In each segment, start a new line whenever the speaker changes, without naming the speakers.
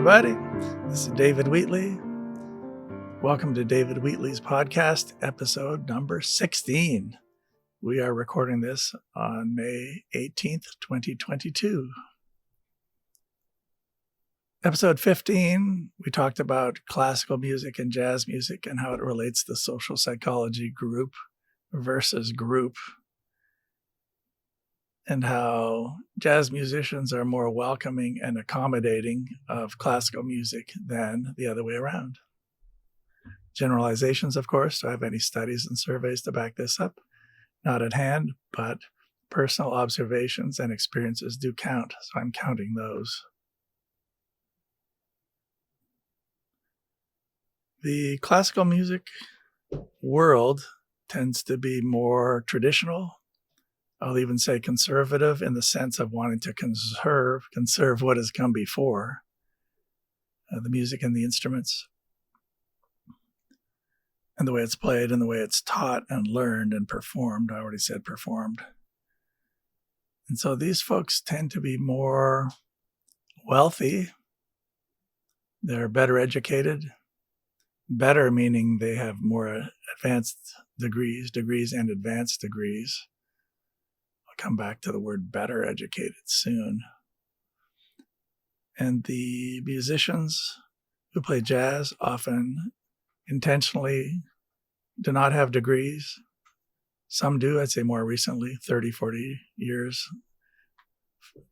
everybody. This is David Wheatley. Welcome to David Wheatley's podcast, episode number 16. We are recording this on May 18th, 2022. Episode 15, we talked about classical music and jazz music and how it relates to social psychology, group versus group, and how jazz musicians are more welcoming and accommodating of classical music than the other way around. Generalizations, of course. Do I have any studies and surveys to back this up? Not at hand, but personal observations and experiences do count, so I'm counting those. The classical music world tends to be more traditional. I'll even say conservative in the sense of wanting to conserve what has come before, the music and the instruments, and the way it's played and the way it's taught and learned and performed. I already said performed. And so these folks tend to be more wealthy. They're better educated. Better meaning they have more advanced degrees and advanced degrees. I'll come back to the word better educated soon. And the musicians who play jazz often intentionally do not have degrees. Some do, I'd say more recently, 30, 40 years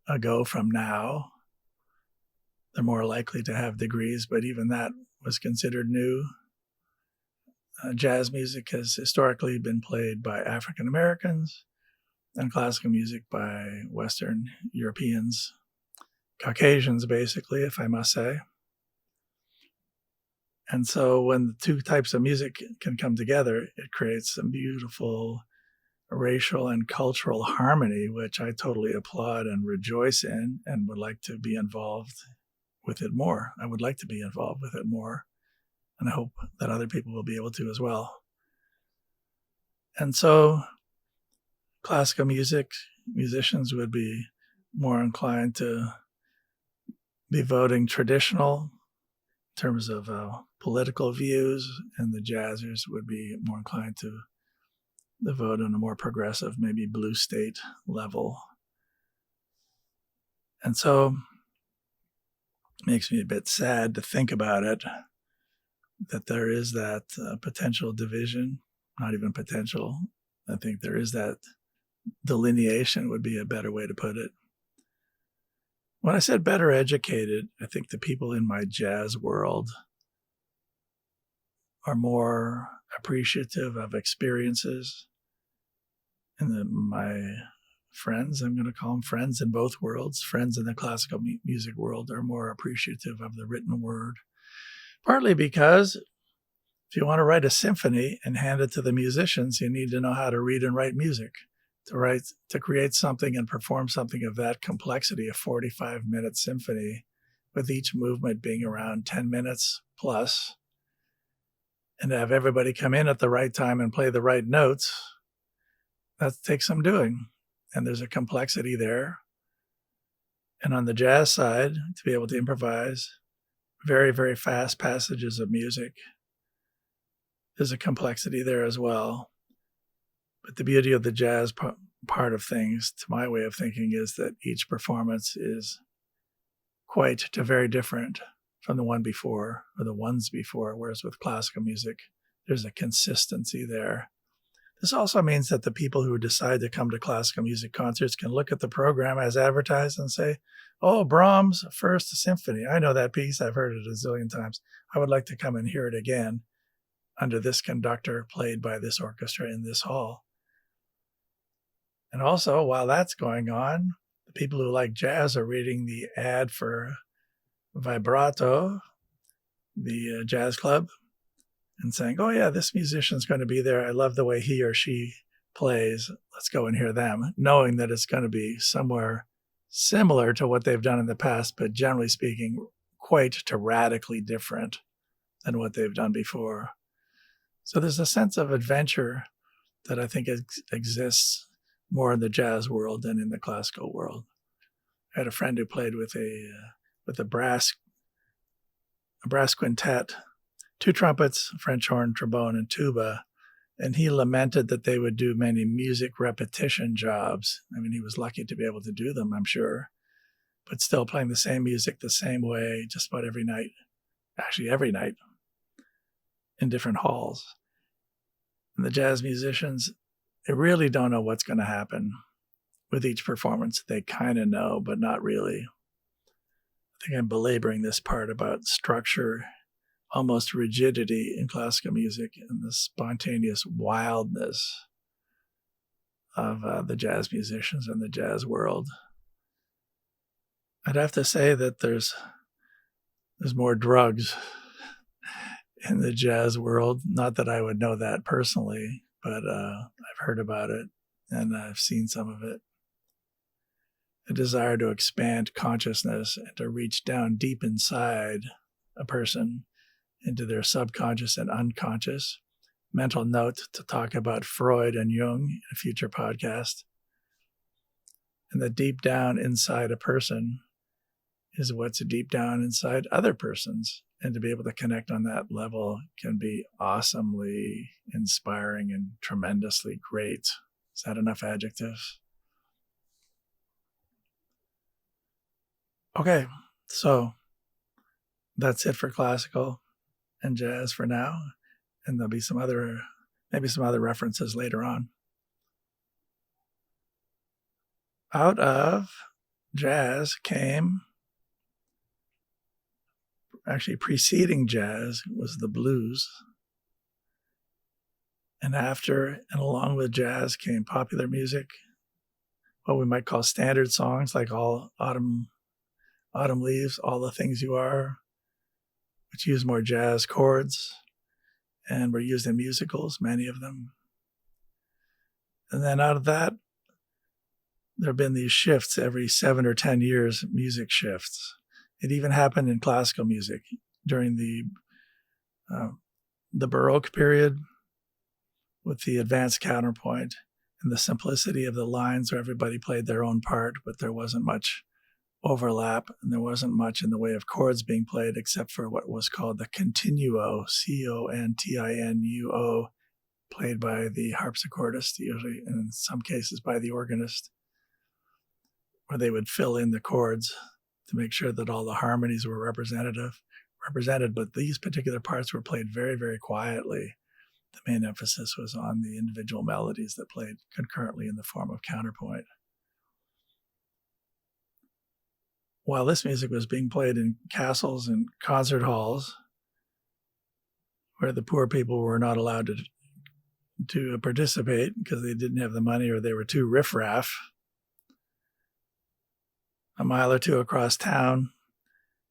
ago from now. They're more likely to have degrees, but even that was considered new. Jazz music has historically been played by African Americans and classical music by Western Europeans, Caucasians, basically, if I must say. And so when the two types of music can come together, it creates some beautiful racial and cultural harmony, which I totally applaud and rejoice in and would like to be involved with it more. I would like to be involved with it more, and I hope that other people will be able to as well. And so classical musicians would be more inclined to be voting traditional in terms of political views, and the jazzers would be more inclined to vote on a more progressive, maybe blue state level. And so it makes me a bit sad to think about it, that there is that potential division, not even potential. I think there is that delineation would be a better way to put it. When I said better educated, I think the people in my jazz world are more appreciative of experiences. And my friends, I'm going to call them friends in both worlds, friends in the classical music world are more appreciative of the written word. Partly because if you want to write a symphony and hand it to the musicians, you need to know how to read and write music. To create something and perform something of that complexity, a 45-minute symphony, with each movement being around 10 minutes plus, and to have everybody come in at the right time and play the right notes, that takes some doing. And there's a complexity there. And on the jazz side, to be able to improvise very, very fast passages of music, there's a complexity there as well. But the beauty of the jazz part of things, to my way of thinking, is that each performance is quite very different from the one before or the ones before, whereas with classical music, there's a consistency there. This also means that the people who decide to come to classical music concerts can look at the program as advertised and say, oh, Brahms' First Symphony. I know that piece. I've heard it a zillion times. I would like to come and hear it again under this conductor played by this orchestra in this hall. And also, while that's going on, the people who like jazz are reading the ad for Vibrato, the jazz club, and saying, oh yeah, this musician's going to be there. I love the way he or she plays. Let's go and hear them, knowing that it's going to be somewhere similar to what they've done in the past, but generally speaking, quite to radically different than what they've done before. So there's a sense of adventure that I think exists more in the jazz world than in the classical world. I had a friend who played with a brass a brass quintet, 2 trumpets, French horn, trombone, and tuba. And he lamented that they would do many music repetition jobs. I mean, he was lucky to be able to do them, I'm sure, but still playing the same music the same way just about every night, actually every night in different halls. And the jazz musicians, they really don't know what's going to happen with each performance. They kind of know, but not really. I think I'm belaboring this part about structure, almost rigidity in classical music, and the spontaneous wildness of the jazz musicians and the jazz world. I'd have to say that there's more drugs in the jazz world. Not that I would know that personally, but I've heard about it and I've seen some of it. A desire to expand consciousness and to reach down deep inside a person into their subconscious and unconscious. Mental note to talk about Freud and Jung in a future podcast. And the deep down inside a person is what's deep down inside other persons. And to be able to connect on that level can be awesomely inspiring and tremendously great. Is that enough adjectives? Okay, so that's it for classical and jazz for now. And there'll be maybe some other references later on. Out of jazz came, actually preceding jazz was the blues. And after and along with jazz came popular music, what we might call standard songs like All Autumn Leaves, All the Things You Are, which use more jazz chords and were used in musicals, many of them. And then out of that, there have been these shifts every 7 or 10 years, music shifts. It even happened in classical music during the Baroque period with the advanced counterpoint and the simplicity of the lines where everybody played their own part, but there wasn't much overlap and there wasn't much in the way of chords being played except for what was called the continuo, C-O-N-T-I-N-U-O, played by the harpsichordist, usually, and in some cases by the organist, where they would fill in the chords to make sure that all the harmonies were represented, but these particular parts were played very, very quietly. The main emphasis was on the individual melodies that played concurrently in the form of counterpoint. While this music was being played in castles and concert halls, where the poor people were not allowed to participate because they didn't have the money or they were too riffraff, a mile or two across town,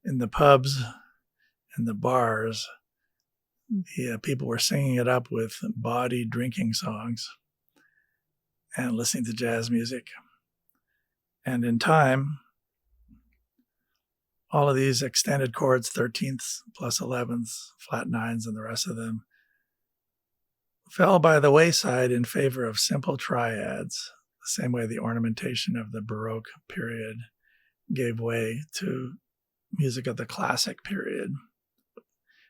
in the pubs and the bars, the people were singing it up with bawdy drinking songs and listening to jazz music. And in time, all of these extended chords, 13ths plus 11ths, flat nines, and the rest of them, fell by the wayside in favor of simple triads, the same way the ornamentation of the Baroque period gave way to music of the classic period.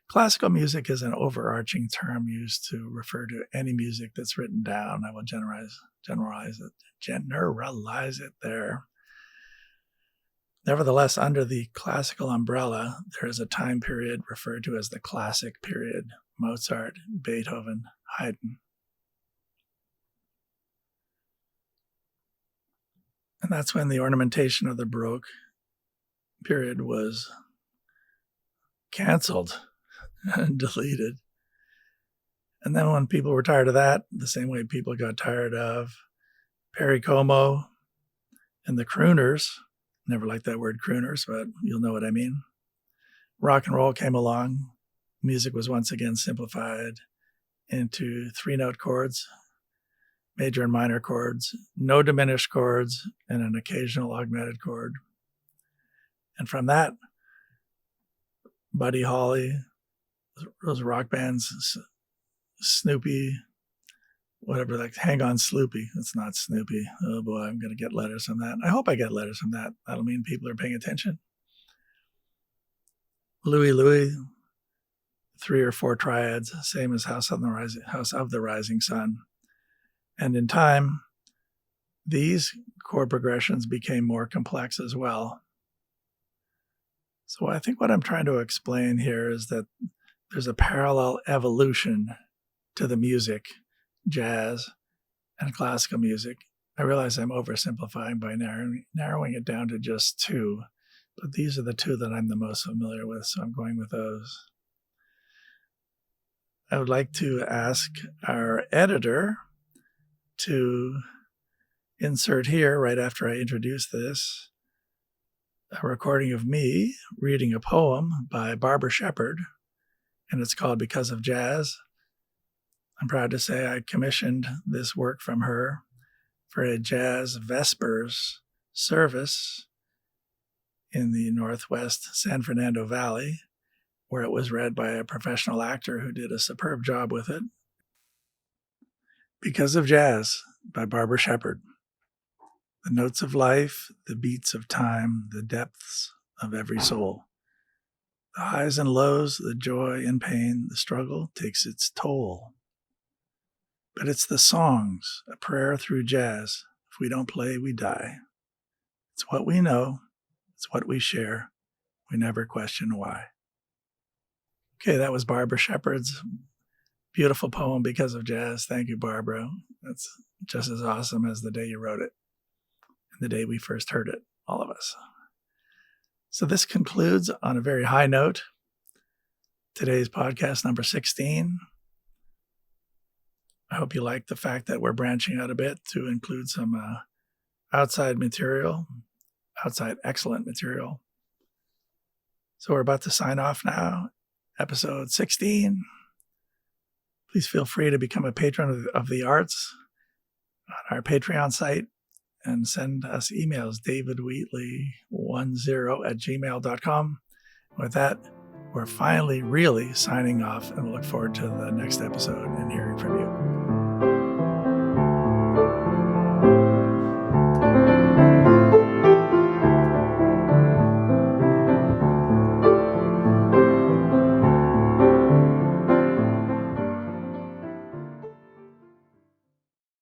Classical music is an overarching term used to refer to any music that's written down. I will generalize it there. Nevertheless, under the classical umbrella, there is a time period referred to as the classic period: Mozart, Beethoven, Haydn. And that's when the ornamentation of the Baroque period was canceled and deleted. And then when people were tired of that, the same way people got tired of Perry Como and the Crooners, never liked that word crooners, but you'll know what I mean. Rock and roll came along. Music was once again simplified into 3-note chords, major and minor chords, no diminished chords, and an occasional augmented chord. And from that, Buddy Holly, those rock bands, Snoopy, whatever, like Hang On Sloopy. It's not Snoopy. Oh boy, I'm going to get letters from that. I hope I get letters from that. That'll mean people are paying attention. Louis Louis, 3 or 4 triads, same as House of the Rising Sun. And in time, these chord progressions became more complex as well. So I think what I'm trying to explain here is that there's a parallel evolution to the music, jazz and classical music. I realize I'm oversimplifying by narrowing it down to just 2, but these are the 2 that I'm the most familiar with, so I'm going with those. I would like to ask our editor to insert here, right after I introduce this, a recording of me reading a poem by Barbara Sheppard, and it's called Because of Jazz. I'm proud to say I commissioned this work from her for a jazz vespers service in the Northwest San Fernando Valley, where it was read by a professional actor who did a superb job with it. Because of Jazz by Barbara Sheppard. The notes of life, the beats of time, the depths of every soul. The highs and lows, the joy and pain, the struggle takes its toll. But it's the songs, a prayer through jazz. If we don't play, we die. It's what we know, it's what we share. We never question why. Okay, that was Barbara Sheppard's beautiful poem, Because of Jazz. Thank you, Barbara. That's just as awesome as the day you wrote it and the day we first heard it, all of us. So this concludes on a very high note today's podcast number 16. I hope you like the fact that we're branching out a bit to include some outside excellent material. So we're about to sign off now. Episode 16. Please feel free to become a patron of the arts on our Patreon site and send us emails, davidwheatley10@gmail.com. With that, we're finally really signing off, and we'll look forward to the next episode and hearing from you.